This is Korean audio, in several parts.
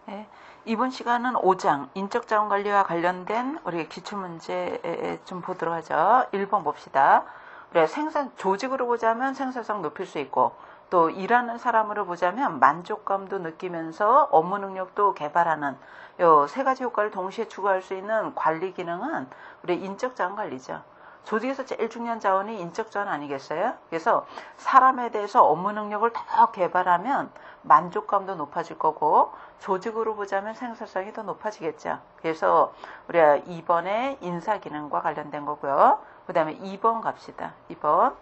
네. 이번 시간은 5장 인적자원관리와 관련된 우리 기출문제 좀 보도록 하죠. 1번 봅시다. 그래, 조직으로 보자면 생산성 높일 수 있고 또 일하는 사람으로 보자면 만족감도 느끼면서 업무 능력도 개발하는 요 세 가지 효과를 동시에 추구할 수 있는 관리 기능은 우리 인적자원관리죠. 조직에서 제일 중요한 자원이 인적자원 아니겠어요? 그래서 사람에 대해서 업무 능력을 더 개발하면 만족감도 높아질 거고 조직으로 보자면 생산성이 더 높아지겠죠. 그래서 우리가 2번에 인사기능과 관련된 거고요. 그 다음에 2번 갑시다. 2번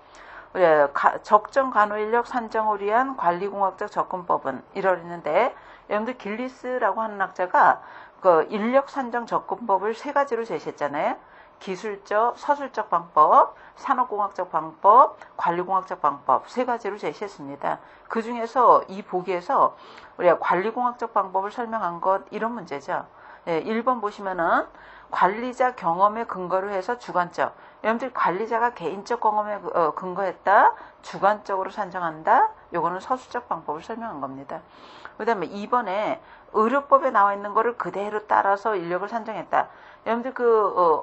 적정 간호인력 산정을 위한 관리공학적 접근법은 이러는데 여러분들 길리스라고 하는 학자가 그 인력 산정 접근법을 세 가지로 제시했잖아요. 기술적, 서술적 방법, 산업공학적 방법, 관리공학적 방법 세 가지로 제시했습니다. 그 중에서 이 보기에서 우리가 관리공학적 방법을 설명한 것 이런 문제죠. 1번 보시면은 관리자 경험에 근거로 해서 주관적. 여러분들 관리자가 개인적 경험에 근거했다. 주관적으로 산정한다. 요거는 서술적 방법을 설명한 겁니다. 그 다음에 2번에 의료법에 나와 있는 거를 그대로 따라서 인력을 산정했다. 여러분들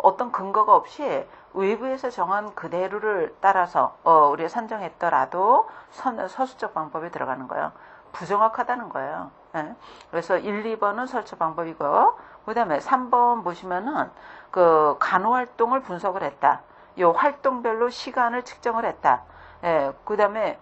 어떤 근거가 없이 외부에서 정한 그대로를 따라서 우리가 산정했더라도 서술적 방법에 들어가는 거예요. 부정확하다는 거예요. 네. 그래서 1, 2번은 서술적 방법이고 그 다음에 3번 보시면은 그 간호활동을 분석을 했다. 요 활동별로 시간을 측정을 했다. 그 다음에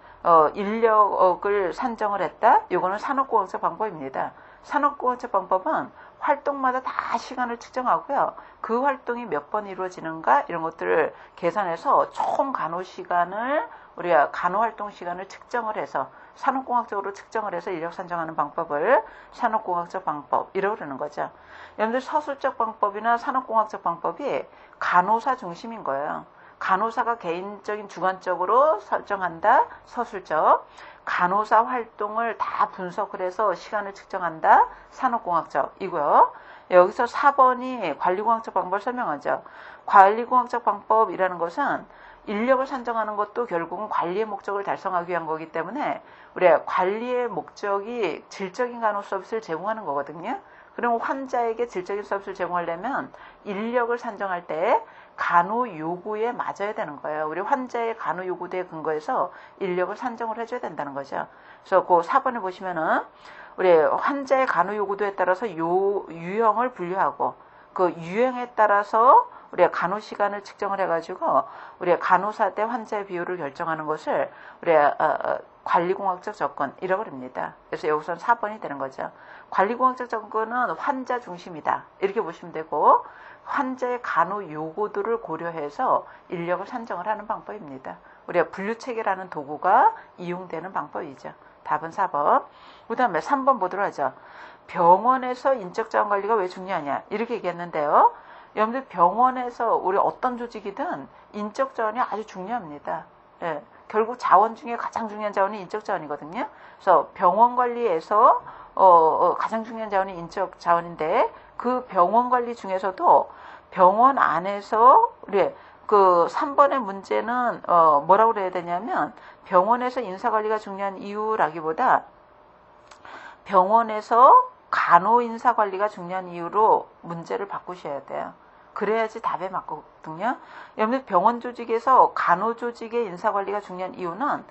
인력을 산정을 했다. 요거는 산업공학적 방법입니다. 산업공학적 방법은 활동마다 다 시간을 측정하고요. 그 활동이 몇 번 이루어지는가 이런 것들을 계산해서 총 간호 시간을 우리가 간호활동 시간을 측정을 해서 산업공학적으로 측정을 해서 인력 산정하는 방법을 산업공학적 방법이라고 그러는 거죠. 여러분들 서술적 방법이나 산업공학적 방법이 간호사 중심인 거예요. 간호사가 개인적인 주관적으로 설정한다. 서술적. 간호사 활동을 다 분석을 해서 시간을 측정한다. 산업공학적이고요. 여기서 4번이 관리공학적 방법을 설명하죠. 관리공학적 방법이라는 것은 인력을 산정하는 것도 결국은 관리의 목적을 달성하기 위한 거기 때문에 우리가 관리의 목적이 질적인 간호 서비스를 제공하는 거거든요. 그럼 환자에게 질적인 서비스를 제공하려면 인력을 산정할 때 간호 요구에 맞아야 되는 거예요. 우리 환자의 간호 요구에 근거해서 인력을 산정을 해줘야 된다는 거죠. 그래서 그 4번에 보시면은 우리 환자의 간호 요구도에 따라서 유형을 분류하고 그 유형에 따라서 우리가 간호 시간을 측정을 해가지고 우리가 간호사 대 환자의 비율을 결정하는 것을 우리가 관리공학적 접근이라고 합니다. 그래서 여기서는 4번이 되는 거죠. 관리공학적 접근은 환자 중심이다. 이렇게 보시면 되고 환자의 간호 요구도를 고려해서 인력을 산정을 하는 방법입니다. 우리가 분류체계라는 도구가 이용되는 방법이죠. 답은 4번. 그 다음에 3번 보도록 하죠. 병원에서 인적자원관리가 왜 중요하냐 이렇게 얘기했는데요. 여러분들 병원에서 우리 어떤 조직이든 인적자원이 아주 중요합니다. 결국 자원 중에 가장 중요한 자원이 인적자원이거든요. 그래서 병원 관리에서 가장 중요한 자원이 인적자원인데 그 병원 관리 중에서도 병원 안에서 우리 그 3번의 문제는 뭐라고 그래야 되냐면 병원에서 인사관리가 중요한 이유라기보다 병원에서 간호인사관리가 중요한 이유로 문제를 바꾸셔야 돼요. 그래야지 답에 맞거든요. 여러분 병원 조직에서 간호 조직의 인사관리가 중요한 이유는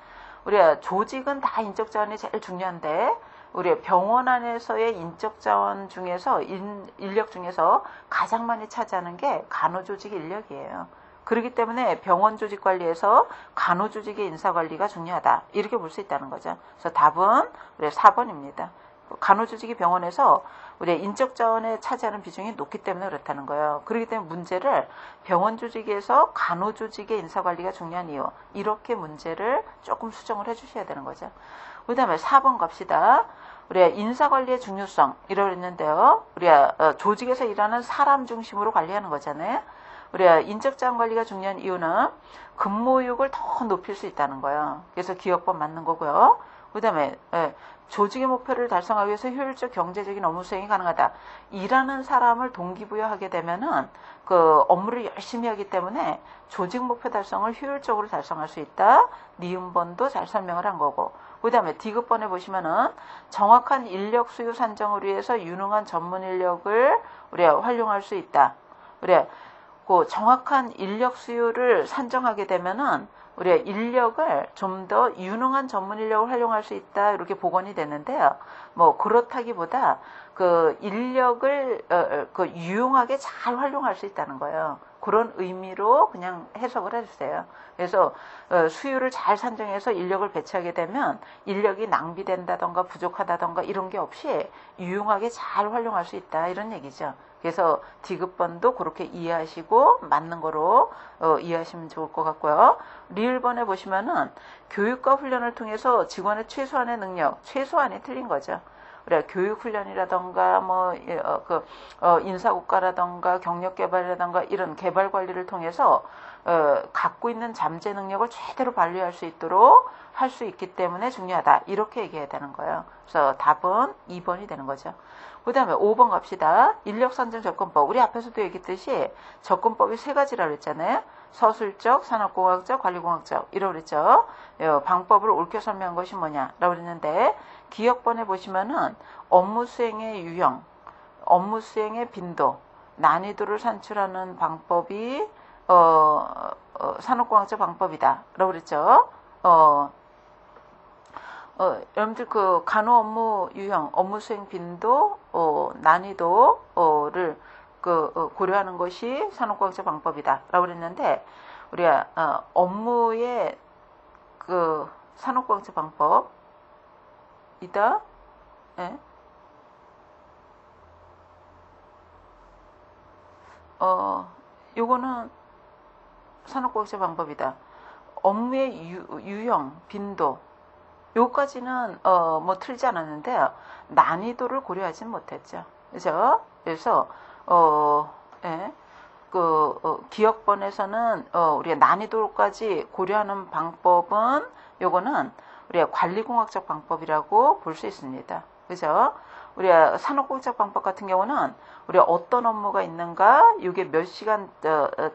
우리가 조직은 다 인적자원이 제일 중요한데 우리 병원 안에서의 인적자원 중에서 인력 중에서 가장 많이 차지하는 게 간호 조직 인력이에요. 그렇기 때문에 병원 조직 관리에서 간호 조직의 인사관리가 중요하다. 이렇게 볼 수 있다는 거죠. 그래서 답은 우리 4번입니다. 간호 조직이 병원에서 우리 인적자원에 차지하는 비중이 높기 때문에 그렇다는 거예요. 그렇기 때문에 문제를 병원 조직에서 간호 조직의 인사관리가 중요한 이유 이렇게 문제를 조금 수정을 해주셔야 되는 거죠. 그 다음에 4번 갑시다. 우리가 인사관리의 중요성 이라고 했는데요. 우리가 조직에서 일하는 사람 중심으로 관리하는 거잖아요. 우리가 인적자원 관리가 중요한 이유는 근무효율을 더 높일 수 있다는 거예요. 그래서 기업법 맞는 거고요. 그 다음에 조직의 목표를 달성하기 위해서 효율적 경제적인 업무 수행이 가능하다. 일하는 사람을 동기부여하게 되면은 그 업무를 열심히 하기 때문에 조직 목표 달성을 효율적으로 달성할 수 있다. 니은번도 잘 설명을 한 거고. 그 다음에 디귿번에 보시면은 정확한 인력 수요 산정을 위해서 유능한 전문 인력을 우리가 활용할 수 있다. 그래, 그 정확한 인력 수요를 산정하게 되면은 우리가 인력을 좀 더 유능한 전문 인력을 활용할 수 있다. 이렇게 복원이 되는데요. 뭐 그렇다기보다 그 인력을 그 유용하게 잘 활용할 수 있다는 거예요. 그런 의미로 그냥 해석을 해주세요. 그래서 수요를 잘 산정해서 인력을 배치하게 되면 인력이 낭비된다던가 부족하다던가 이런 게 없이 유용하게 잘 활용할 수 있다. 이런 얘기죠. 그래서 디귿번도 그렇게 이해하시고 맞는 거로 이해하시면 좋을 것 같고요. 리을번에 보시면은 교육과 훈련을 통해서 직원의 최소한의 능력, 최소한이 틀린 거죠. 그래, 교육훈련이라던가 뭐 인사국가라던가 경력개발이라던가 이런 개발 관리를 통해서 갖고 있는 잠재 능력을 제대로 발휘할 수 있도록 할 수 있기 때문에 중요하다. 이렇게 얘기해야 되는 거예요. 그래서 답은 2번이 되는 거죠. 그 다음에 5번 갑시다. 인력선정 접근법. 우리 앞에서도 얘기했듯이 접근법이 세 가지라고 했잖아요. 서술적, 산업공학적, 관리공학적 이라고 그랬죠. 방법을 옳게 설명한 것이 뭐냐라고 그랬는데 기억번에 보시면은 업무 수행의 유형, 업무 수행의 빈도, 난이도를 산출하는 방법이 산업공학적 방법이다라고 그랬죠. 여러분들 그 간호 업무 유형, 업무 수행 빈도, 난이도를 고려하는 것이 산업공학적 방법이다라고 그랬는데 우리가 업무의 그 산업공학적 방법이다. 예? 요거는 산업공학적 방법이다. 업무의 유형, 빈도 요까지는 뭐 틀지 않았는데요. 난이도를 고려하진 못했죠. 그죠? 그래서 예. 기억번에서는 우리가 난이도까지 고려하는 방법은 요거는 우리가 관리공학적 방법이라고 볼 수 있습니다. 그죠? 우리가 산업공학적 방법 같은 경우는 우리가 어떤 업무가 있는가, 이게 몇 시간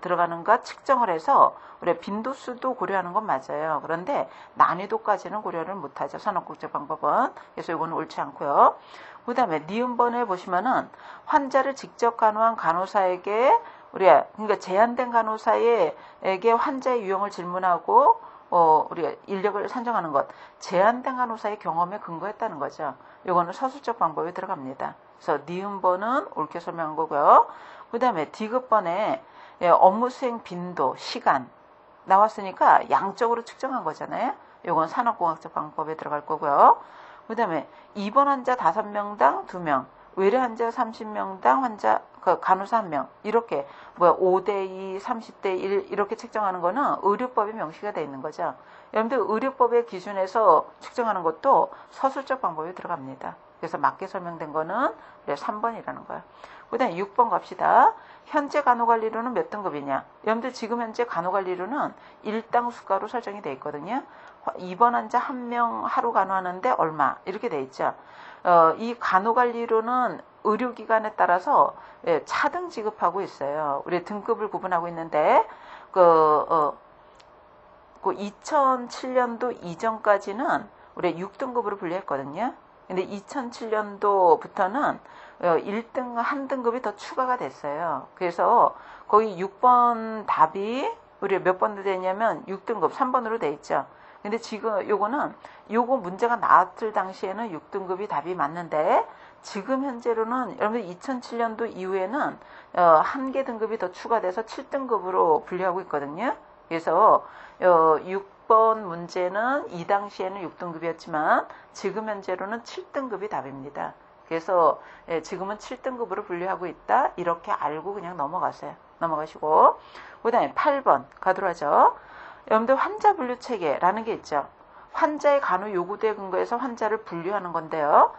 들어가는가 측정을 해서 우리가 빈도수도 고려하는 건 맞아요. 그런데 난이도까지는 고려를 못하죠. 산업공학적 방법은. 그래서 이거는 옳지 않고요. 그 다음에 니은번에 보시면은 환자를 직접 간호한 간호사에게 그러니까 제한된 간호사에게 환자의 유형을 질문하고 우리가 인력을 산정하는 것. 제한된 간호사의 경험에 근거했다는 거죠. 이거는 서술적 방법에 들어갑니다. 그래서 니은번은 옳게 설명한 거고요. 그 다음에 디귿번에 업무 수행 빈도, 시간 나왔으니까 양적으로 측정한 거잖아요. 이건 산업공학적 방법에 들어갈 거고요. 그 다음에 입원 환자 5명당 2명, 외래 환자 30명당 환자 간호사 1명 이렇게 5대2, 30대1 이렇게 측정하는 거는 의료법에 명시가 되어 있는 거죠. 여러분들 의료법의 기준에서 측정하는 것도 서술적 방법에 들어갑니다. 그래서 맞게 설명된 거는 3번이라는 거예요. 그 다음에 6번 갑시다. 현재 간호관리료는 몇 등급이냐. 여러분들 지금 현재 간호관리료는 일당 수가로 설정이 되어 있거든요. 입원 환자 1명 하루 간호하는데 얼마 이렇게 되어 있죠. 이 간호관리료는 의료기관에 따라서 차등 지급하고 있어요. 우리 등급을 구분하고 있는데 2007년도 이전까지는 우리 6등급으로 분류했거든요. 근데 2007년도부터는 1등 한 등급이 더 추가가 됐어요. 그래서 거기 6번 답이 우리 몇 번으로 되냐면 6등급 3번으로 돼 있죠. 근데 지금 요거 문제가 나왔을 당시에는 6등급이 답이 맞는데 지금 현재로는 여러분들 2007년도 이후에는 한 개 등급이 더 추가돼서 7등급으로 분류하고 있거든요. 그래서 6번 문제는 이 당시에는 6등급이었지만 지금 현재로는 7등급이 답입니다. 그래서 지금은 7등급으로 분류하고 있다. 이렇게 알고 그냥 넘어가세요. 넘어가시고 그 다음에 8번 가도록 하죠. 여러분들 환자 분류 체계라는 게 있죠. 환자의 간호 요구도에 근거해서 환자를 분류하는 건데요.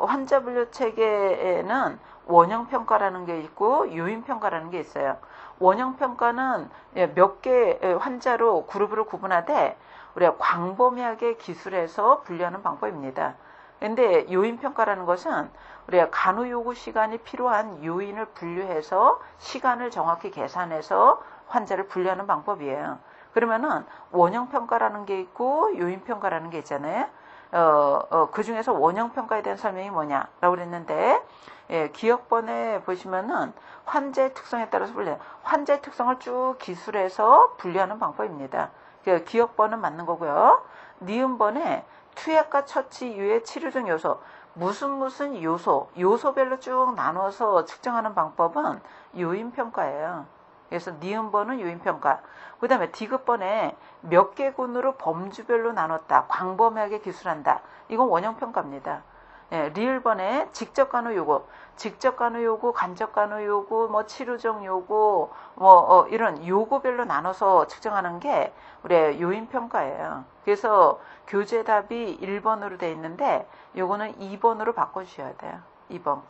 환자 분류 체계에는 원형평가라는 게 있고 요인평가라는 게 있어요. 원형평가는 몇 개 환자로 그룹으로 구분하되 우리가 광범위하게 기술해서 분류하는 방법입니다. 근데 요인평가라는 것은 우리가 간호 요구 시간이 필요한 요인을 분류해서 시간을 정확히 계산해서 환자를 분류하는 방법이에요. 그러면은 원형평가라는 게 있고 요인평가라는 게 있잖아요. 그 중에서 원형평가에 대한 설명이 뭐냐라고 그랬는데, 기억번에 보시면은 환자의 특성에 따라서 환자의 특성을 쭉 기술해서 분류하는 방법입니다. 기억번은 맞는 거고요. 니은번에 투약과 처치 이후의 치료 중 요소, 무슨 요소별로 쭉 나눠서 측정하는 방법은 요인평가예요. 그래서 니은번은 요인평가. 그 다음에 디귿번에 몇 개 군으로 범주별로 나눴다, 광범위하게 기술한다. 이건 원형평가입니다. 리을번에 직접 간호 요구, 간접 간호 요구, 뭐 치료적 요구, 이런 요구별로 나눠서 측정하는 게 우리의 요인평가예요. 그래서 교재 답이 1번으로 돼 있는데 요거는 2번으로 바꿔주셔야 돼요. 2번.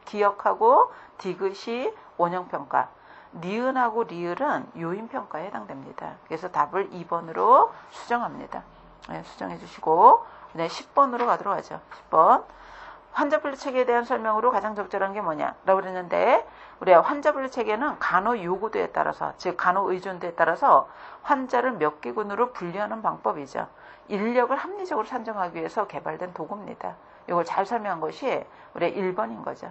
기억하고 디귿이 원형평가. 니은하고 리을은 요인평가에 해당됩니다. 그래서 답을 2번으로 수정합니다. 수정해 주시고, 네, 10번으로 가도록 하죠. 10번. 환자분류 체계에 대한 설명으로 가장 적절한 게 뭐냐라고 그랬는데, 우리가 환자분류 체계는 간호 요구도에 따라서, 즉 간호 의존도에 따라서 환자를 몇 개 군으로 분류하는 방법이죠. 인력을 합리적으로 산정하기 위해서 개발된 도구입니다. 이걸 잘 설명한 것이 우리 1번인 거죠.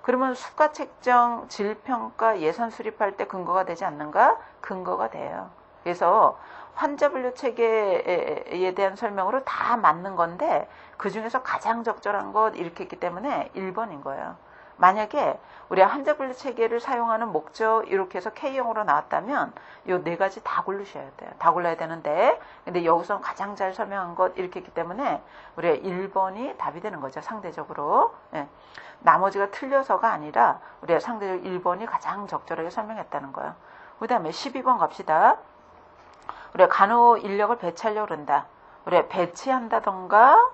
그러면 수가 책정, 질평가, 예산 수립할 때 근거가 되지 않는가? 근거가 돼요. 그래서 환자 분류 체계에 대한 설명으로 다 맞는 건데 그 중에서 가장 적절한 것 이렇게 했기 때문에 1번인 거예요. 만약에 우리가 환자 분류 체계를 사용하는 목적 이렇게 해서 K형으로 나왔다면 이 네 가지 다 고르셔야 돼요. 다 골라야 되는데, 근데 여기서 가장 잘 설명한 것 이렇게 했기 때문에 우리가 1번이 답이 되는 거죠. 상대적으로. 나머지가 틀려서가 아니라 우리가 상대적으로 1번이 가장 적절하게 설명했다는 거예요. 그 다음에 12번 갑시다. 우리가 간호 인력을 배치하려고 그런다. 우리가 배치한다던가,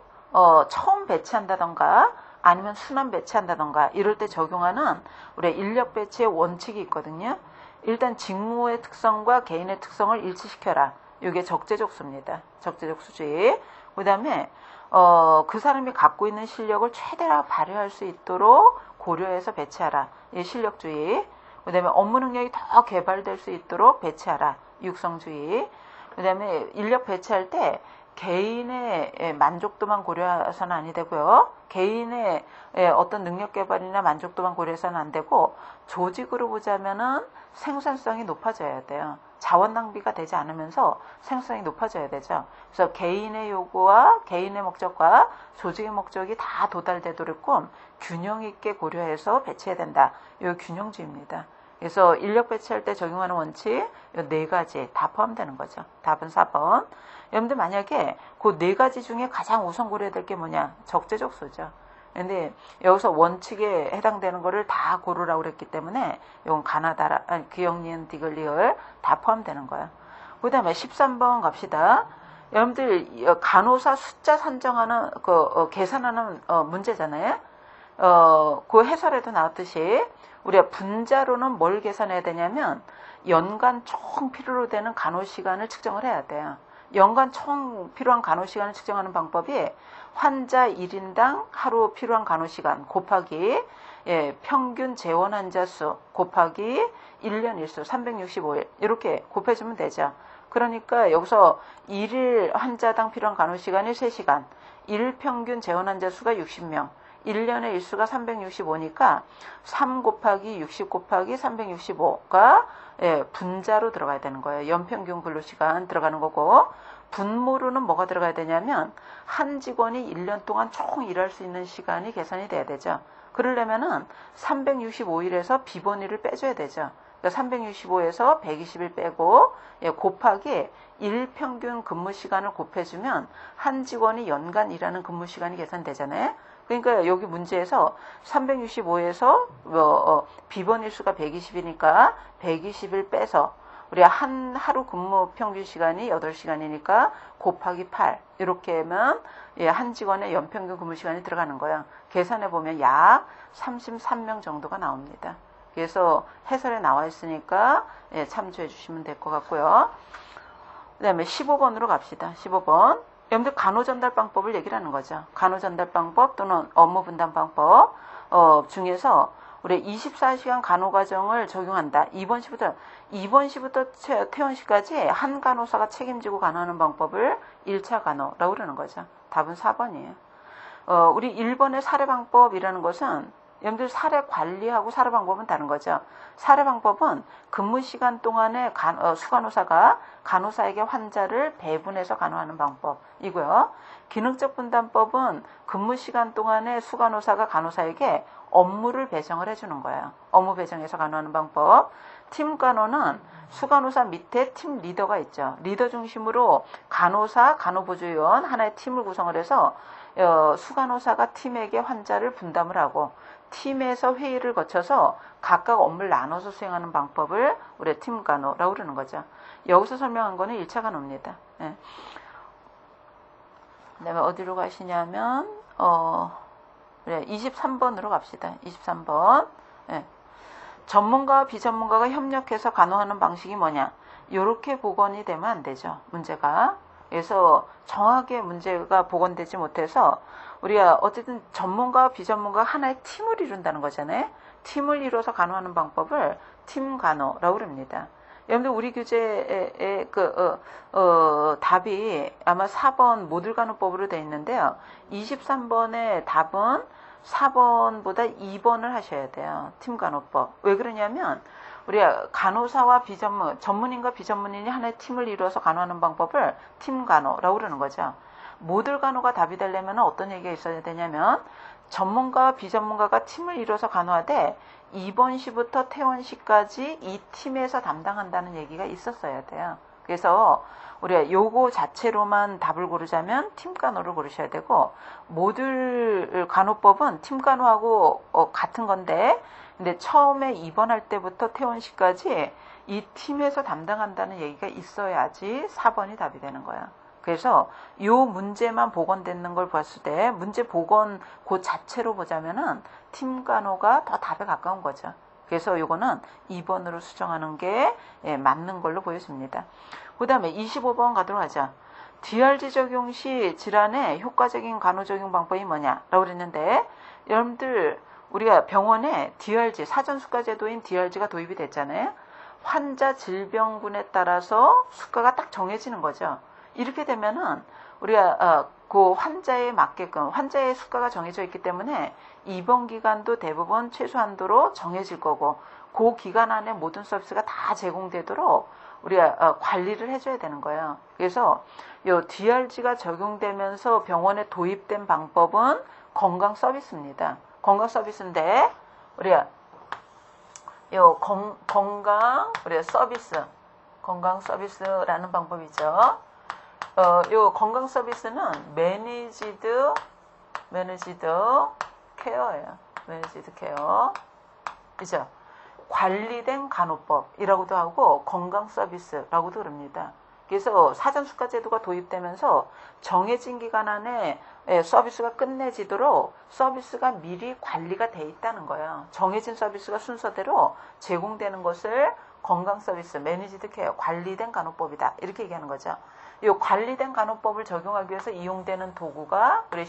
처음 배치한다던가, 아니면 순환 배치한다던가 이럴 때 적용하는 우리 인력 배치의 원칙이 있거든요. 일단 직무의 특성과 개인의 특성을 일치시켜라. 이게 적재적소입니다. 적재적소주의. 그 다음에 그 사람이 갖고 있는 실력을 최대한 발휘할 수 있도록 고려해서 배치하라. 이 실력주의. 그 다음에 업무 능력이 더 개발될 수 있도록 배치하라. 육성주의. 그 다음에 인력 배치할 때 개인의 만족도만 고려해서는 아니 되고요. 개인의 어떤 능력 개발이나 만족도만 고려해서는 안 되고, 조직으로 보자면은 생산성이 높아져야 돼요. 자원 낭비가 되지 않으면서 생산성이 높아져야 되죠. 그래서 개인의 요구와 개인의 목적과 조직의 목적이 다 도달되도록끔 균형 있게 고려해서 배치해야 된다. 이 균형주의입니다. 그래서 인력 배치할 때 적용하는 원칙 이 네 가지 다 포함되는 거죠. 답은 4번. 여러분들 만약에 그 네 가지 중에 가장 우선 고려해야 될 게 뭐냐? 적재적소죠. 근데 여기서 원칙에 해당되는 거를 다 고르라고 그랬기 때문에 이건 기억, 니은, 디귿, 리을 다 포함되는 거예요. 그 다음에 13번 갑시다. 여러분들 간호사 숫자 산정하는 계산하는 문제잖아요. 그 해설에도 나왔듯이 우리가 분자로는 뭘 계산해야 되냐면 연간 총 필요로 되는 간호시간을 측정을 해야 돼요. 연간 총 필요한 간호시간을 측정하는 방법이 환자 1인당 하루 필요한 간호시간 곱하기 평균 재원 환자 수 곱하기 1년 일수 365일 이렇게 곱해주면 되죠. 그러니까 여기서 1일 환자당 필요한 간호시간이 3시간, 1평균 재원 환자 수가 60명, 1년의 일수가 365니까 3 곱하기 60 곱하기 365가 분자로 들어가야 되는 거예요. 연평균 근로시간 들어가는 거고, 분모로는 뭐가 들어가야 되냐면 한 직원이 1년 동안 총 일할 수 있는 시간이 계산이 돼야 되죠. 그러려면은 365일에서 비번일을 빼줘야 되죠. 365에서 120일 빼고 곱하기 1평균 근무시간을 곱해주면 한 직원이 연간 일하는 근무시간이 계산되잖아요. 그러니까 여기 문제에서 365에서 비번일수가 120이니까 120을 빼서 우리가 한 하루 근무 평균 시간이 8시간이니까 곱하기 8 이렇게 하면 한 직원의 연평균 근무 시간이 들어가는 거예요. 계산해 보면 약 33명 정도가 나옵니다. 그래서 해설에 나와 있으니까 참조해 주시면 될 것 같고요. 그 다음에 15번으로 갑시다. 15번. 여러분들 간호전달방법을 얘기를 하는 거죠. 간호전달방법 또는 업무분담방법 중에서 우리 24시간 간호과정을 적용한다. 입원시부터 퇴원시까지 한 간호사가 책임지고 간호하는 방법을 1차 간호라고 그러는 거죠. 답은 4번이에요. 우리 1번의 사례방법이라는 것은 여러분들 사례 관리하고 사례 방법은 다른 거죠. 사례 방법은 근무 시간 동안에 수간호사가 간호사에게 환자를 배분해서 간호하는 방법이고요. 기능적 분담법은 근무 시간 동안에 수간호사가 간호사에게 업무를 배정을 해주는 거예요. 업무 배정해서 간호하는 방법. 팀 간호는 수간호사 밑에 팀 리더가 있죠. 리더 중심으로 간호사, 간호보조위원 하나의 팀을 구성을 해서 수간호사가 팀에게 환자를 분담을 하고 팀에서 회의를 거쳐서 각각 업무를 나눠서 수행하는 방법을 우리 팀 간호라고 그러는 거죠. 여기서 설명한 거는 1차 간호입니다. 예. 그다음에 어디로 가시냐면 23번으로 갑시다. 23번. 예. 전문가와 비전문가가 협력해서 간호하는 방식이 뭐냐? 이렇게 복원이 되면 안 되죠. 문제가. 그래서 정확하게 문제가 복원되지 못해서 우리가 어쨌든 전문가와 비전문가가 하나의 팀을 이룬다는 거잖아요. 팀을 이뤄서 간호하는 방법을 팀 간호라고 그럽니다. 여러분들 우리 교재의 답이 아마 4번 모듈 간호법으로 되어 있는데요. 23번의 답은 4번보다 2번을 하셔야 돼요. 팀 간호법. 왜 그러냐면 우리가 간호사와 전문인과 비전문인이 하나의 팀을 이루어서 간호하는 방법을 팀 간호라고 그러는 거죠. 모듈 간호가 답이 되려면 어떤 얘기가 있어야 되냐면 전문가와 비전문가가 팀을 이루어서 간호하되 입원시부터 퇴원시까지 이 팀에서 담당한다는 얘기가 있었어야 돼요. 그래서 우리가 요거 자체로만 답을 고르자면 팀 간호를 고르셔야 되고 모듈 간호법은 팀 간호하고 같은 건데 근데 처음에 입원할 때부터 퇴원시까지 이 팀에서 담당한다는 얘기가 있어야지 4번이 답이 되는 거야. 그래서 이 문제만 복원되는 걸 봤을 때 문제 복원 그 자체로 보자면은 팀 간호가 더 답에 가까운 거죠. 그래서 이거는 2번으로 수정하는 게 맞는 걸로 보여집니다. 그 다음에 25번 가도록 하죠. DRG 적용 시 질환의 효과적인 간호 적용 방법이 뭐냐라고 그랬는데 여러분들 우리가 병원에 DRG 사전수가 제도인 DRG가 도입이 됐잖아요. 환자 질병군에 따라서 수가가 딱 정해지는 거죠. 이렇게 되면은 우리가 그 환자에 맞게끔 환자의 수가가 정해져 있기 때문에 입원 기간도 대부분 최소한도로 정해질 거고 그 기간 안에 모든 서비스가 다 제공되도록 우리가 관리를 해줘야 되는 거예요. 그래서 이 DRG가 적용되면서 병원에 도입된 방법은 건강 서비스입니다. 건강 서비스인데 우리가 요 건강 서비스라는 방법이죠. 요 건강 서비스는 매니지드 케어예요. 매니지드 케어. 그죠? 관리된 간호법이라고도 하고 건강 서비스라고도 그럽니다. 그래서 사전수가 제도가 도입되면서 정해진 기간 안에 서비스가 끝내지도록 서비스가 미리 관리가 돼 있다는 거예요. 정해진 서비스가 순서대로 제공되는 것을 건강 서비스, 매니지드 케어, 관리된 간호법이다. 이렇게 얘기하는 거죠. 이 관리된 간호법을 적용하기 위해서 이용되는 도구가 우리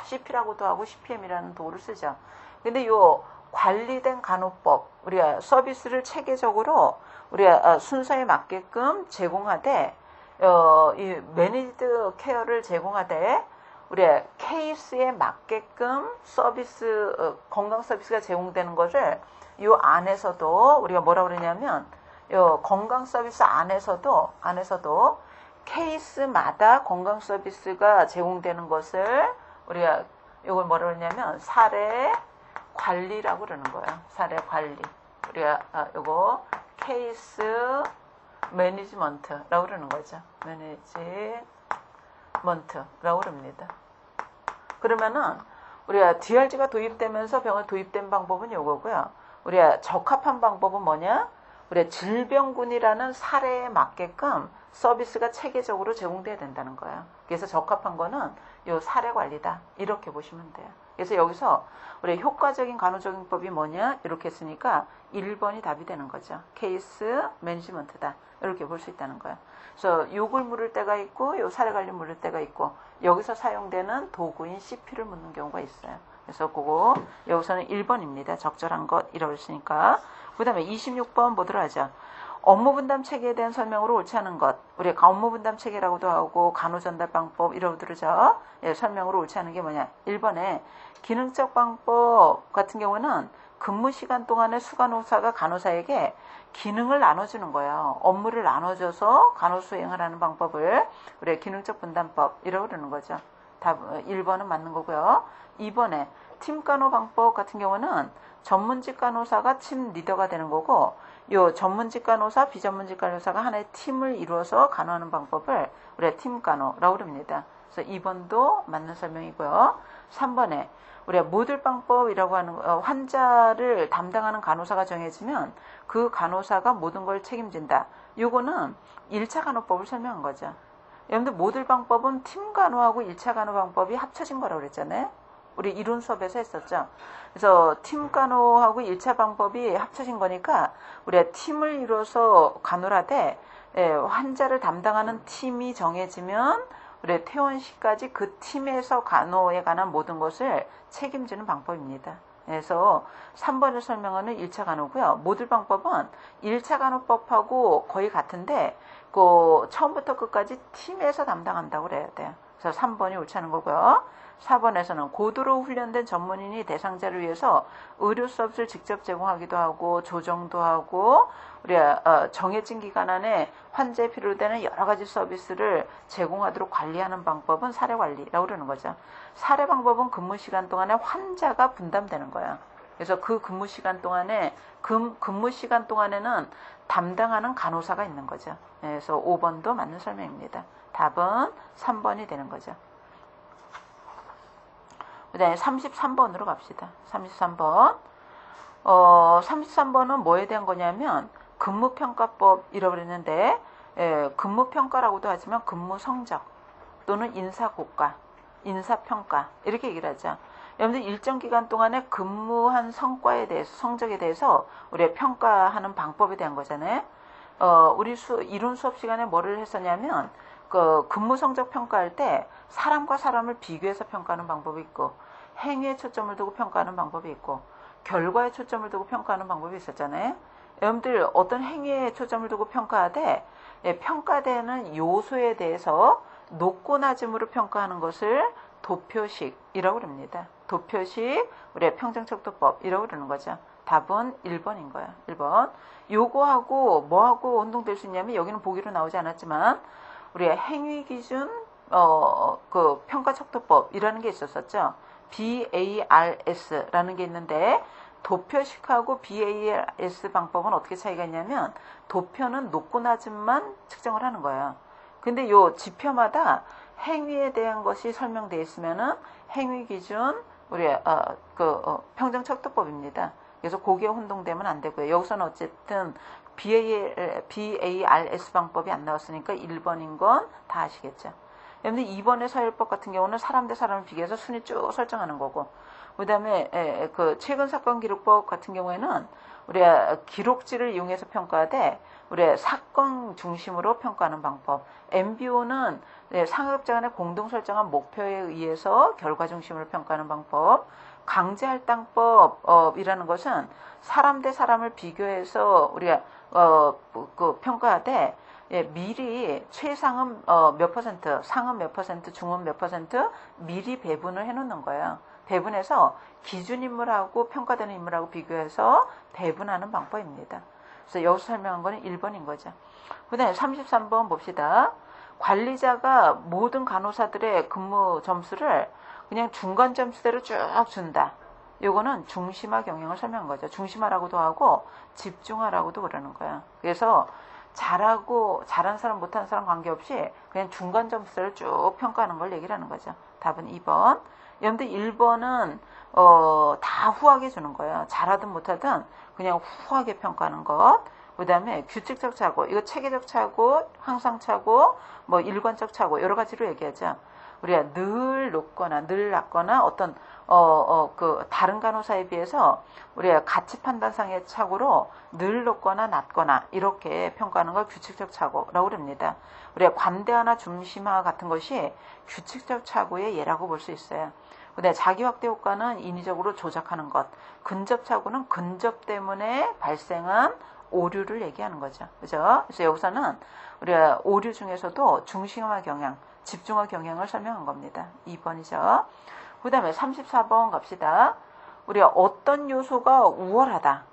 CP라고도 하고 CPM이라는 도구를 쓰죠. 근데 이 관리된 간호법, 우리가 서비스를 체계적으로 우리가 순서에 맞게끔 제공하되 이 매니지드 케어를 제공하되 우리가 케이스에 맞게끔 서비스 건강 서비스가 제공되는 것을 이 안에서도 우리가 뭐라고 그러냐면 이 건강 서비스 안에서도 케이스마다 건강 서비스가 제공되는 것을 우리가 이걸 뭐라고 그러냐면 사례 관리라고 그러는 거예요. 사례 관리. 우리가 이거 케이스 매니지먼트라고 그러는 거죠. 매니지먼트라고 그럽니다. 그러면은 우리가 DRG가 도입되면서 병원 도입된 방법은 이거고요. 우리가 적합한 방법은 뭐냐? 우리가 질병군이라는 사례에 맞게끔 서비스가 체계적으로 제공돼야 된다는 거예요. 그래서 적합한 거는 요 사례 관리다. 이렇게 보시면 돼요. 그래서 여기서 우리 효과적인 간호적용법이 뭐냐? 이렇게 했으니까 1번이 답이 되는 거죠. 케이스 매니지먼트다. 이렇게 볼 수 있다는 거예요. 그래서 욕을 물을 때가 있고 요 사례 관리 물을 때가 있고 여기서 사용되는 도구인 CP를 묻는 경우가 있어요. 그래서 그거 여기서는 1번입니다. 적절한 것이라고 했으니까. 그 다음에 26번 보도록 하죠. 업무 분담 체계에 대한 설명으로 옳지 않은 것. 우리가 업무 분담 체계라고도 하고 간호 전달 방법 이라고 들으죠. 예, 설명으로 옳지 않은 게 뭐냐. 1번에 기능적 방법 같은 경우는 근무 시간 동안에 수간호사가 간호사에게 기능을 나눠주는 거예요. 업무를 나눠줘서 간호 수행을 하는 방법을 우리가 기능적 분담법이라고 그러는 거죠. 답 1번은 맞는 거고요. 2번에 팀 간호 방법 같은 경우는 전문직 간호사가 팀 리더가 되는 거고 요 전문직 간호사, 비전문직 간호사가 하나의 팀을 이루어서 간호하는 방법을 우리가 팀 간호라고 그럽니다. 그래서 2번도 맞는 설명이고요. 3번에 우리가 모듈 방법이라고 하는 환자를 담당하는 간호사가 정해지면 그 간호사가 모든 걸 책임진다. 요거는 1차 간호법을 설명한 거죠. 여러분들 모듈 방법은 팀 간호하고 1차 간호 방법이 합쳐진 거라고 그랬잖아요. 우리 이론 수업에서 했었죠. 그래서 팀 간호하고 1차 방법이 합쳐진 거니까 우리가 팀을 이뤄서 간호를 하되 환자를 담당하는 팀이 정해지면 우리 퇴원시까지 그 팀에서 간호에 관한 모든 것을 책임지는 방법입니다. 그래서 3번을 설명하는 1차 간호고요. 모듈 방법은 1차 간호법하고 거의 같은데 그 처음부터 끝까지 팀에서 담당한다고 그래야 돼요. 그래서 3번이 옳지 않은 거고요. 4번에서는 고도로 훈련된 전문인이 대상자를 위해서 의료 서비스를 직접 제공하기도 하고 조정도 하고 우리가 정해진 기간 안에 환자에 필요되는 여러 가지 서비스를 제공하도록 관리하는 방법은 사례 관리라고 그러는 거죠. 사례 방법은 근무 시간 동안에 환자가 분담되는 거예요. 그래서 그 근무 시간 동안에 근무 시간 동안에는 담당하는 간호사가 있는 거죠. 그래서 5번도 맞는 설명입니다. 답은 3번이 되는 거죠. 그 다음에 33번으로 갑시다. 33번. 33번은 뭐에 대한 거냐면 근무평가법이라고 그랬는데 근무평가라고도 하지만 근무성적 또는 인사고가, 인사평가 이렇게 얘기를 하죠. 여러분들 일정 기간 동안에 근무한 성과에 대해서 성적에 대해서 우리가 평가하는 방법에 대한 거잖아요. 우리 이론 수업 시간에 뭐를 했었냐면 그 근무 성적 평가할 때 사람과 사람을 비교해서 평가하는 방법이 있고 행위에 초점을 두고 평가하는 방법이 있고 결과에 초점을 두고 평가하는 방법이 있었잖아요. 여러분들 어떤 행위에 초점을 두고 평가하되 평가되는 요소에 대해서 높고 낮음으로 평가하는 것을 도표식이라고 합니다. 도표식 우리가 평정척도법이라고 그러는 거죠. 답은 1번인 거예요. 1번. 요거하고 뭐하고 혼동될 수 있냐면 여기는 보기로 나오지 않았지만 우리가 행위기준 그 평가척도법이라는 게 있었었죠. BARS라는 게 있는데 도표식하고 BARS 방법은 어떻게 차이가 있냐면 도표는 높고 낮음만 측정을 하는 거예요. 근데 요 지표마다 행위에 대한 것이 설명되어 있으면은 행위 기준 우리 평정척도법입니다. 그래서 고기에 혼동되면 안 되고요. 여기서는 어쨌든 BARS 방법이 안 나왔으니까 1번인 건 다 아시겠죠. 그런데 2번의 서열법 같은 경우는 사람 대 사람을 비교해서 순위 쭉 설정하는 거고, 그 다음에 그 최근 사건 기록법 같은 경우에는 우리가 기록지를 이용해서 평가하되 우리가 사건 중심으로 평가하는 방법. MBO는 상업자 간의 공동 설정한 목표에 의해서 결과 중심으로 평가하는 방법. 강제할당법이라는 것은 사람 대 사람을 비교해서 우리가 그 평가하되 미리 최상은 몇 퍼센트, 상은 몇 퍼센트, 중은 몇 퍼센트 미리 배분을 해놓는 거예요. 배분해서 기준 인물하고 평가되는 인물하고 비교해서 배분하는 방법입니다. 그래서 여기서 설명한 거는 1번인 거죠. 그 다음에 33번 봅시다. 관리자가 모든 간호사들의 근무 점수를 그냥 중간 점수대로 쭉 준다. 요거는 중심화 경영을 설명한 거죠. 중심화라고도 하고 집중화라고도 그러는 거야. 그래서 잘한 사람 못한 사람 관계없이 그냥 중간 점수를 쭉 평가하는 걸 얘기를 하는 거죠. 답은 2번. 여러분들 1번은 다 후하게 주는 거예요. 잘하든 못하든 그냥 후하게 평가하는 것. 그 다음에 규칙적 착오, 이거 체계적 착오, 항상 착오, 뭐 일관적 착오 여러 가지로 얘기하죠. 우리가 늘 높거나 늘 낮거나 어떤 그 다른 간호사에 비해서 우리가 가치 판단상의 착오로 늘 높거나 낮거나 이렇게 평가하는 걸 규칙적 착오라고 합니다. 우리가 관대화나 중심화 같은 것이 규칙적 착오의 예라고 볼 수 있어요. 근데 자기 확대 효과는 인위적으로 조작하는 것, 근접 착오는 근접 때문에 발생한 오류를 얘기하는 거죠. 그죠? 그래서 여기서는 우리가 오류 중에서도 중심화 경향, 집중화 경향을 설명한 겁니다. 2번이죠. 그 다음에 34번 갑시다. 우리가 어떤 요소가 우월하다,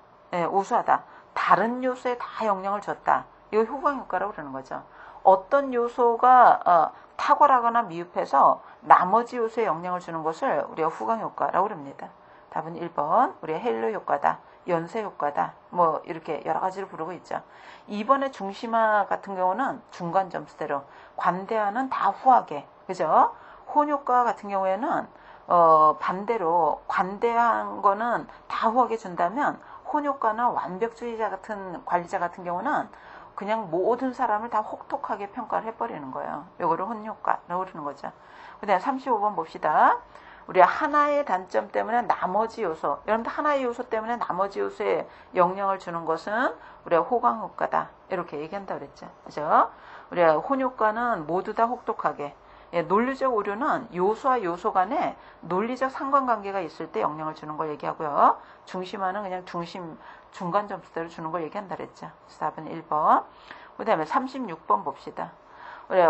우수하다, 다른 요소에 다 영향을 줬다. 이거 후광효과라고 그러는 거죠. 어떤 요소가 탁월하거나 미흡해서 나머지 요소에 영향을 주는 것을 우리가 후광효과라고 합니다. 답은 1번. 우리가 헬로 효과다, 연쇄 효과다, 뭐 이렇게 여러 가지를 부르고 있죠. 2번의 중심화 같은 경우는 중간 점수대로, 관대화는 다 후하게, 그죠? 혼효과 같은 경우에는 반대로 관대한 거는 다 후하게 준다면 혼효과나 완벽주의자 같은 관리자 같은 경우는 그냥 모든 사람을 다 혹독하게 평가를 해버리는 거예요. 요거를 혼효과라고 그러는 거죠. 그 다음에 35번 봅시다. 우리가 하나의 단점 때문에 나머지 요소, 여러분들 하나의 요소 때문에 나머지 요소에 영향을 주는 것은 우리가 호강효과다, 이렇게 얘기한다고 그랬죠. 그죠? 우리가 혼효과는 모두 다 혹독하게, 논리적 오류는 요소와 요소 간에 논리적 상관관계가 있을 때 영향을 주는 걸 얘기하고요. 중심화는 그냥 중간 점수대로 주는 걸 얘기한다 그랬죠. 그래서 답은 1번. 그 다음에 36번 봅시다.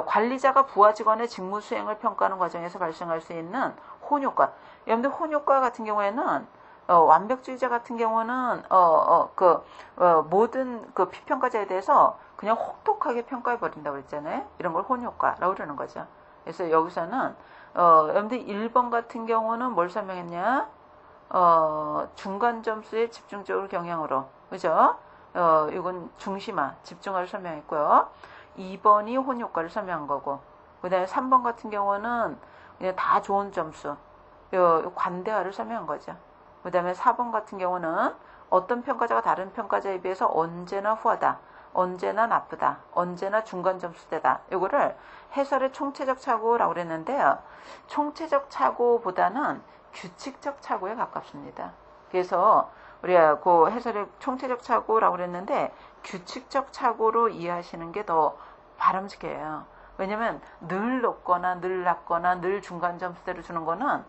관리자가 부하 직원의 직무 수행을 평가하는 과정에서 발생할 수 있는 혼효과. 여러분들 혼효과 같은 경우에는 완벽주의자 같은 경우는 모든 그 피평가자에 대해서 그냥 혹독하게 평가해 버린다고 그랬잖아요. 이런 걸 혼효과라고 그러는 거죠. 그래서 여기서는 여러분들 1번 같은 경우는 뭘 설명했냐? 중간 점수의 집중적으로 경향으로, 그죠? 이건 중심화, 집중화를 설명했고요. 2번이 혼효과를 설명한 거고, 그 다음에 3번 같은 경우는 그냥 다 좋은 점수, 관대화를 설명한 거죠. 그 다음에 4번 같은 경우는 어떤 평가자가 다른 평가자에 비해서 언제나 후하다, 언제나 나쁘다, 언제나 중간 점수대다. 이거를 해설의 총체적 착오라고 그랬는데요. 총체적 착오보다는 규칙적 착오에 가깝습니다. 그래서 우리가 그 해설의 총체적 착오라고 그랬는데 규칙적 착오로 이해하시는 게 더 바람직해요. 왜냐면 늘 높거나 늘 낮거나 늘 중간 점수대로 주는 거는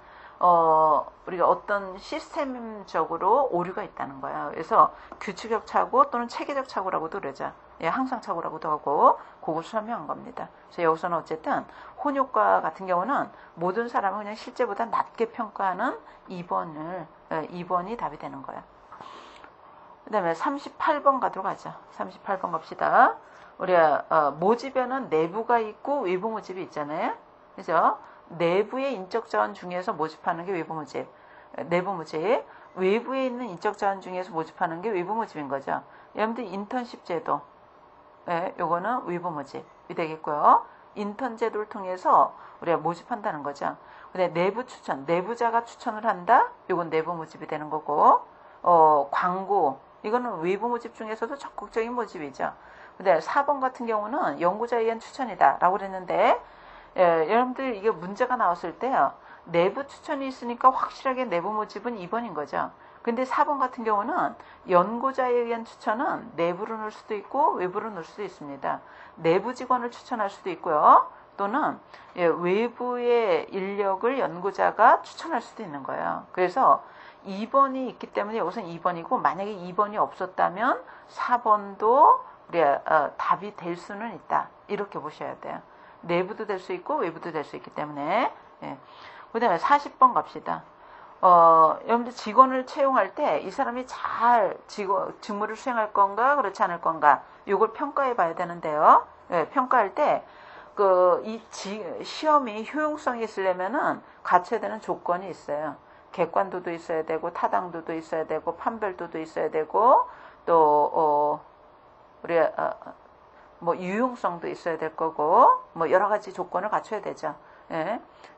우리가 어떤 시스템적으로 오류가 있다는 거예요. 그래서 규칙적 착오 또는 체계적 착오라고도 그러죠. 예, 항상 착오라고도 하고 그걸 설명한 겁니다. 그래서 여기서는 어쨌든 혼효과 같은 경우는 모든 사람은 그냥 실제보다 낮게 평가하는 2번이 답이 되는 거예요. 그 다음에 38번 가도록 하죠. 38번 갑시다. 우리가 모집에는 내부가 있고 외부 모집이 있잖아요. 그죠? 내부의 인적 자원 중에서 모집하는 게 외부 모집, 내부 모집. 외부에 있는 인적 자원 중에서 모집하는 게 외부 모집인 거죠. 여러분들 인턴십 제도, 요거는 외부 모집이 되겠고요. 인턴 제도를 통해서 우리가 모집한다는 거죠. 근데 내부 추천, 내부자가 추천을 한다, 요건 내부 모집이 되는 거고, 광고, 이거는 외부 모집 중에서도 적극적인 모집이죠. 근데 4번 같은 경우는 연구자에 의한 추천이다 라고 그랬는데, 여러분들 이게 문제가 나왔을 때요, 내부 추천이 있으니까 확실하게 내부 모집은 2번인 거죠. 근데 4번 같은 경우는 연구자에 의한 추천은 내부로 넣을 수도 있고 외부로 넣을 수도 있습니다. 내부 직원을 추천할 수도 있고요. 또는 외부의 인력을 연구자가 추천할 수도 있는 거예요. 그래서 2번이 있기 때문에 여기서 2번이고, 만약에 2번이 없었다면 4번도 우리가 답이 될 수는 있다, 이렇게 보셔야 돼요. 내부도 될 수 있고 외부도 될 수 있기 때문에. 그 다음에 40번 갑시다. 여러분들 직원을 채용할 때 이 사람이 잘 직무를 수행할 건가 그렇지 않을 건가, 이걸 평가해 봐야 되는데요. 평가할 때 이 시험이 효용성이 있으려면은 갖춰야 되는 조건이 있어요. 객관도도 있어야 되고, 타당도도 있어야 되고, 판별도도 있어야 되고, 또 우리가 뭐 유용성도 있어야 될 거고, 뭐 여러 가지 조건을 갖춰야 되죠.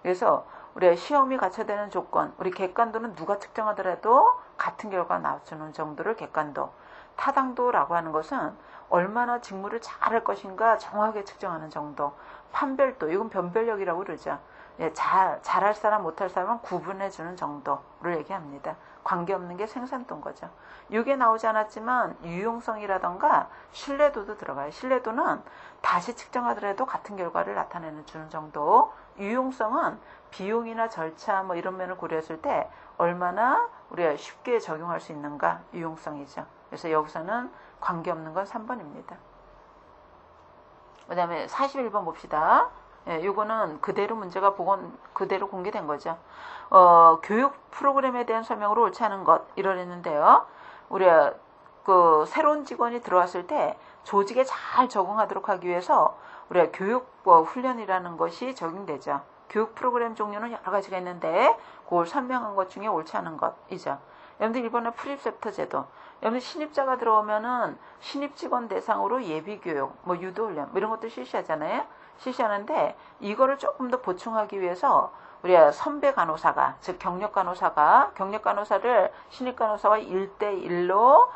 그래서 우리가 시험이 갖춰야 되는 조건, 우리 객관도는 누가 측정하더라도 같은 결과가 나와주는 정도를 객관도, 타당도라고 하는 것은 얼마나 직무를 잘할 것인가 정확하게 측정하는 정도, 판별도, 이건 변별력이라고 그러죠. 예, 잘할 사람 못할 사람은 구분해주는 정도를 얘기합니다. 관계없는 게 생산도인 거죠. 이게 나오지 않았지만 유용성이라던가 신뢰도도 들어가요. 신뢰도는 다시 측정하더라도 같은 결과를 나타내는 주는 정도. 유용성은 비용이나 절차 뭐 이런 면을 고려했을 때 얼마나 우리가 쉽게 적용할 수 있는가, 유용성이죠. 그래서 여기서는 관계없는 건 3번입니다. 그 다음에 41번 봅시다. 예, 요거는 그대로 문제가 그대로 공개된 거죠. 교육 프로그램에 대한 설명으로 옳지 않은 것, 이러랬는데요. 우리가 그 새로운 직원이 들어왔을 때 조직에 잘 적응하도록 하기 위해서 우리가 교육 훈련이라는 것이 적용되죠. 교육 프로그램 종류는 여러 가지가 있는데 그걸 설명한 것 중에 옳지 않은 것이죠. 여러분들 1번에 프리셉터 제도. 여러분들 신입자가 들어오면은 신입 직원 대상으로 예비 교육, 뭐 유도 훈련, 뭐 이런 것도 실시하잖아요. 실시하는데 이거를 조금 더 보충하기 위해서 우리가 선배 간호사가, 즉 경력 간호사를 신입 간호사와 1대1로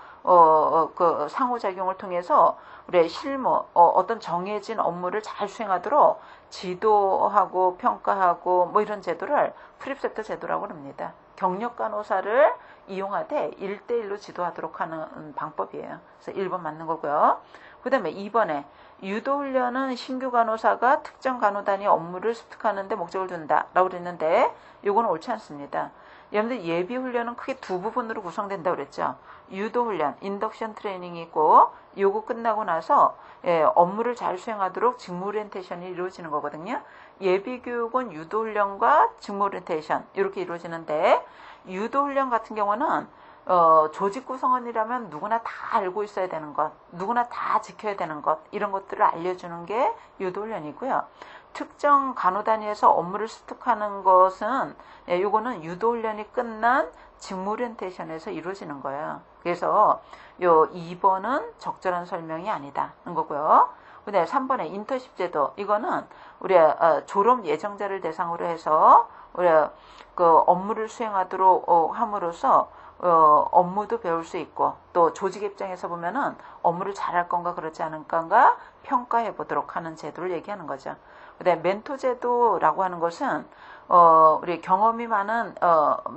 그 상호작용을 통해서 우리의 실무, 어떤 정해진 업무를 잘 수행하도록 지도하고 평가하고 뭐 이런 제도를 프리셉터 제도라고 합니다. 경력 간호사를 이용하되 1대1로 지도하도록 하는 방법이에요. 그래서 1번 맞는 거고요. 그 다음에 2번에 유도훈련은 신규 간호사가 특정 간호단위 업무를 습득하는 데 목적을 둔다라고 그랬는데 이거는 옳지 않습니다. 여러분들 예비훈련은 크게 두 부분으로 구성된다고 그랬죠. 유도훈련, 인덕션 트레이닝이 있고 요거 끝나고 나서 업무를 잘 수행하도록 직무 오리엔테이션이 이루어지는 거거든요. 예비교육은 유도훈련과 직무 오리엔테이션 이렇게 이루어지는데 유도훈련 같은 경우는 조직 구성원이라면 누구나 다 알고 있어야 되는 것, 누구나 다 지켜야 되는 것, 이런 것들을 알려주는 게 유도훈련이고요. 특정 간호단위에서 업무를 습득하는 것은 요거는 유도훈련이 끝난 직무 오리엔테이션에서 이루어지는 거예요. 그래서 요 2번은 적절한 설명이 아니다는 거고요. 그 다음에 3번에 인턴십 제도. 이거는 우리가 졸업 예정자를 대상으로 해서 우리가 그 업무를 수행하도록 함으로써 업무도 배울 수 있고 또 조직 입장에서 보면은 업무를 잘할 건가 그렇지 않을 건가 평가해 보도록 하는 제도를 얘기하는 거죠. 그다음에 멘토 제도라고 하는 것은 우리 경험이 많은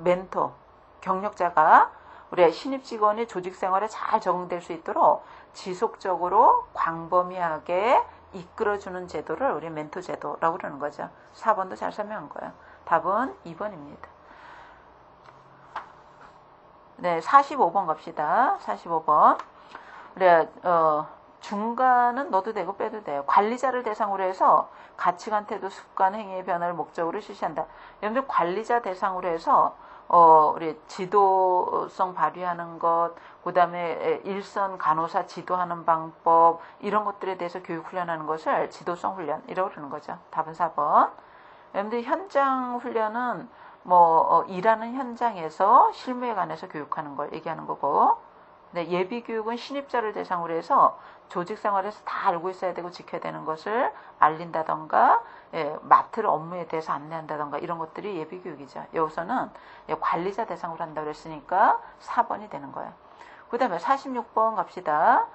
멘토 경력자가 우리 신입 직원이 조직 생활에 잘 적응될 수 있도록 지속적으로 광범위하게 이끌어주는 제도를 우리 멘토 제도라고 그러는 거죠. 4번도 잘 설명한 거예요. 답은 2번입니다. 네, 45번 갑시다. 45번. 그래, 중간은 넣어도 되고 빼도 돼요. 관리자를 대상으로 해서 가치관, 태도, 습관, 행위의 변화를 목적으로 실시한다. 여러분들 관리자 대상으로 해서 우리 지도성 발휘하는 것, 그 다음에 일선 간호사 지도하는 방법, 이런 것들에 대해서 교육 훈련하는 것을 지도성 훈련이라고 그러는 거죠. 답은 4번. 여러분들 현장 훈련은 일하는 현장에서 실무에 관해서 교육하는 걸 얘기하는 거고, 근데 예비 교육은 신입자를 대상으로 해서 조직 생활에서 다 알고 있어야 되고 지켜야 되는 것을 알린다던가, 맡을 업무에 대해서 안내한다던가 이런 것들이 예비 교육이죠. 여기서는 관리자 대상으로 한다고 그랬으니까 4번이 되는 거예요. 그 다음에 46번 갑시다.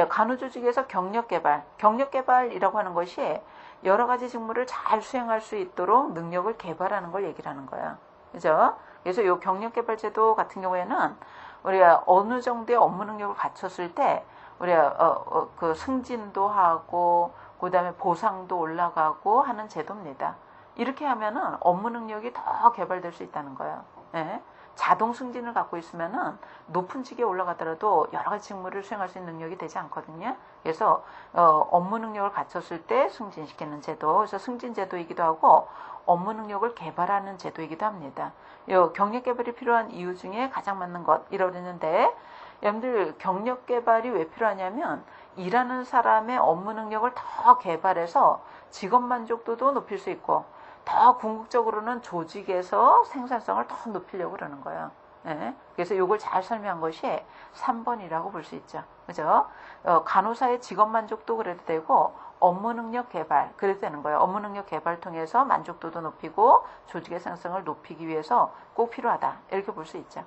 간호조직에서 경력개발이라고 하는 것이 여러 가지 직무를 잘 수행할 수 있도록 능력을 개발하는 걸 얘기를 하는 거야. 그죠? 그래서 이 경력개발제도 같은 경우에는 우리가 어느 정도의 업무 능력을 갖췄을 때 우리가 그 승진도 하고 그다음에 보상도 올라가고 하는 제도입니다. 이렇게 하면은 업무 능력이 더 개발될 수 있다는 거예요. 네? 자동 승진을 갖고 있으면은 높은 직에 올라가더라도 여러 가지 직무를 수행할 수 있는 능력이 되지 않거든요. 그래서 업무 능력을 갖췄을 때 승진시키는 제도, 그래서 승진 제도이기도 하고 업무 능력을 개발하는 제도이기도 합니다. 경력 개발이 필요한 이유 중에 가장 맞는 것이라고 했는데, 여러분들 경력 개발이 왜 필요하냐면 일하는 사람의 업무 능력을 더 개발해서 직업 만족도도 높일 수 있고 더 궁극적으로는 조직에서 생산성을 더 높이려고 그러는 거예요. 네? 그래서 이걸 잘 설명한 것이 3번이라고 볼 수 있죠. 그죠? 간호사의 직업 만족도 그래도 되고 업무 능력 개발 그래도 되는 거예요. 업무 능력 개발 통해서 만족도도 높이고 조직의 생산성을 높이기 위해서 꼭 필요하다. 이렇게 볼 수 있죠.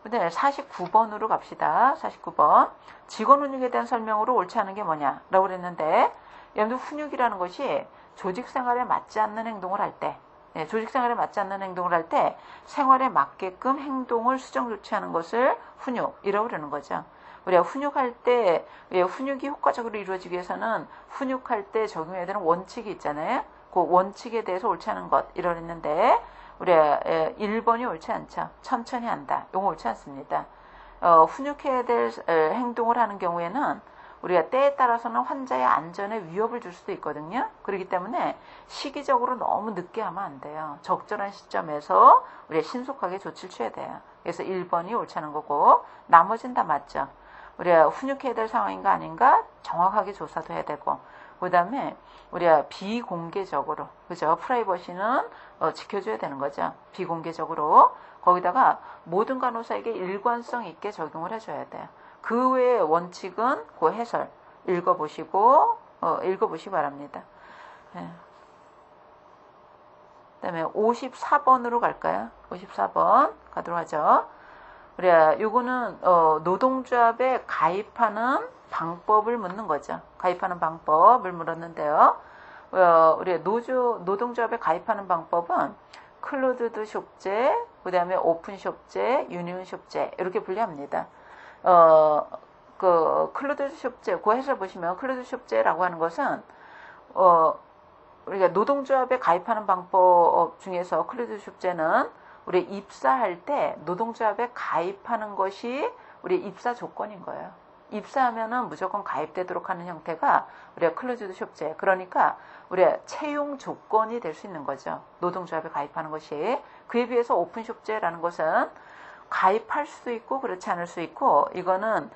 근데 49번으로 갑시다. 49번. 직원 훈육에 대한 설명으로 옳지 않은 게 뭐냐라고 그랬는데 여러분들 훈육이라는 것이 조직 생활에 맞지 않는 행동을 할 때 예, 조직 생활에 맞지 않는 행동을 할 때 생활에 맞게끔 행동을 수정 조치하는 것을 훈육이라고 그러는 거죠. 우리가 훈육할 때, 훈육이 효과적으로 이루어지기 위해서는 훈육할 때 적용해야 되는 원칙이 있잖아요. 그 원칙에 대해서 옳지 않은 것, 이러는데, 우리가 1번이 옳지 않죠. 천천히 한다. 이거 옳지 않습니다. 훈육해야 될 행동을 하는 경우에는 우리가 때에 따라서는 환자의 안전에 위협을 줄 수도 있거든요. 그렇기 때문에 시기적으로 너무 늦게 하면 안 돼요. 적절한 시점에서 우리가 신속하게 조치를 취해야 돼요. 그래서 1번이 옳지 않은 거고 나머지는 다 맞죠. 우리가 훈육해야 될 상황인가 아닌가 정확하게 조사도 해야 되고 그 다음에 우리가 비공개적으로 그죠? 프라이버시는 지켜줘야 되는 거죠. 비공개적으로 거기다가 모든 간호사에게 일관성 있게 적용을 해줘야 돼요. 그 외의 원칙은 그 해설 읽어보시기 바랍니다. 네. 그 다음에 54번으로 갈까요? 54번 가도록 하죠. 우리가 요거는 노동조합에 가입하는 방법을 묻는 거죠. 가입하는 방법을 물었는데요. 우리 노동조합에 가입하는 방법은 클로즈드 숍제, 그 다음에 오픈 숍제, 유니온 숍제 이렇게 분류합니다. 클로즈 숍제, 그 해설 보시면 클로즈 숍제라고 하는 것은 우리가 노동조합에 가입하는 방법 중에서 클로즈 숍제는 우리 입사할 때 노동조합에 가입하는 것이 우리 입사 조건인 거예요. 입사하면은 무조건 가입되도록 하는 형태가 우리가 클로즈드 숍제. 그러니까 우리가 채용 조건이 될 수 있는 거죠. 노동조합에 가입하는 것이. 그에 비해서 오픈 숍제라는 것은 가입할 수도 있고 그렇지 않을 수 있고 이거는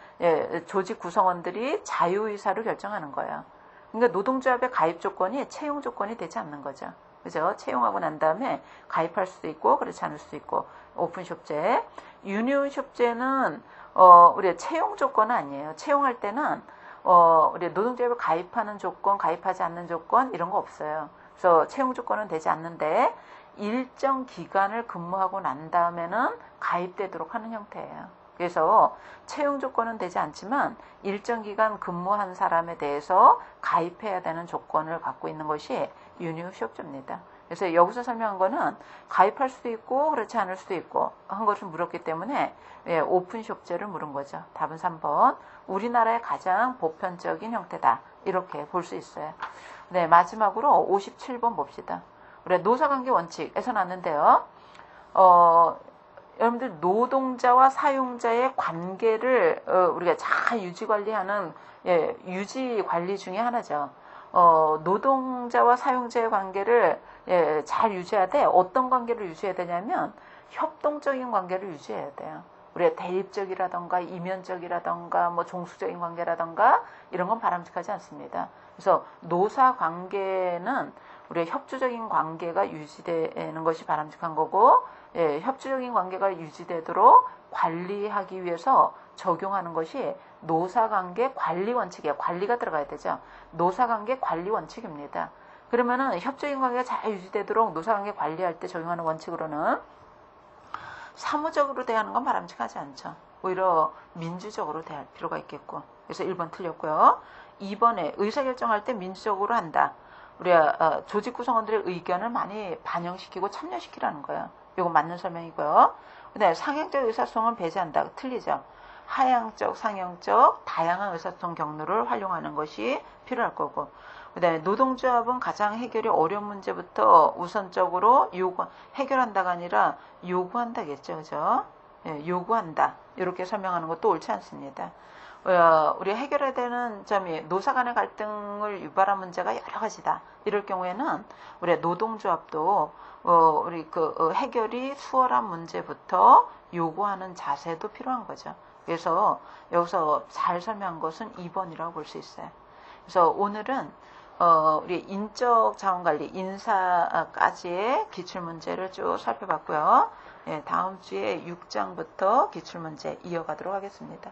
조직 구성원들이 자유의사로 결정하는 거예요. 그러니까 노동조합의 가입 조건이 채용 조건이 되지 않는 거죠. 그죠? 채용하고 난 다음에 가입할 수도 있고 그렇지 않을 수도 있고 오픈 숍제. 유니온 숍제는 우리 채용 조건은 아니에요. 채용할 때는 우리 노동조합에 가입하는 조건, 가입하지 않는 조건 이런 거 없어요. 그래서 채용 조건은 되지 않는데 일정 기간을 근무하고 난 다음에는 가입되도록 하는 형태예요. 그래서 채용 조건은 되지 않지만 일정 기간 근무한 사람에 대해서 가입해야 되는 조건을 갖고 있는 것이 유니온 숍제입니다. 그래서 여기서 설명한 거는 가입할 수도 있고 그렇지 않을 수도 있고 한 것을 물었기 때문에 오픈 숍제를 물은 거죠. 답은 3번. 우리나라의 가장 보편적인 형태다. 이렇게 볼 수 있어요. 네, 마지막으로 57번 봅시다. 우리 노사관계 원칙에서 났는데요. 여러분들 노동자와 사용자의 관계를 우리가 잘 유지관리하는 유지 관리 중에 하나죠. 노동자와 사용자의 관계를 잘 유지해야 돼. 어떤 관계를 유지해야 되냐면 협동적인 관계를 유지해야 돼요. 우리가 대립적이라던가 이면적이라던가 뭐 종수적인 관계라던가 이런 건 바람직하지 않습니다. 그래서 노사 관계는 우리가 협조적인 관계가 유지되는 것이 바람직한 거고 협조적인 관계가 유지되도록 관리하기 위해서 적용하는 것이 노사관계 관리 원칙이에요. 관리가 들어가야 되죠. 노사관계 관리 원칙입니다. 그러면은 협조적인 관계가 잘 유지되도록 노사관계 관리할 때 적용하는 원칙으로는 사무적으로 대하는 건 바람직하지 않죠. 오히려 민주적으로 대할 필요가 있겠고. 그래서 1번 틀렸고요. 2번에 의사결정할 때 민주적으로 한다. 우리가 조직 구성원들의 의견을 많이 반영시키고 참여시키라는 거예요. 이거 맞는 설명이고요. 그다음에 상향적 의사소통을 배제한다. 틀리죠. 하향적, 상향적, 다양한 의사소통 경로를 활용하는 것이 필요할 거고. 그다음에 노동조합은 가장 해결이 어려운 문제부터 우선적으로 해결한다가 아니라 요구한다겠죠. 그죠? 요구한다. 이렇게 설명하는 것도 옳지 않습니다. 우리 해결해야 되는 점이 노사 간의 갈등을 유발한 문제가 여러 가지다. 이럴 경우에는 우리 노동조합도 우리 해결이 수월한 문제부터 요구하는 자세도 필요한 거죠. 그래서 여기서 잘 설명한 것은 2번이라고 볼 수 있어요. 그래서 오늘은 우리 인적 자원관리, 인사까지의 기출문제를 쭉 살펴봤고요. 다음 주에 6장부터 기출문제 이어가도록 하겠습니다.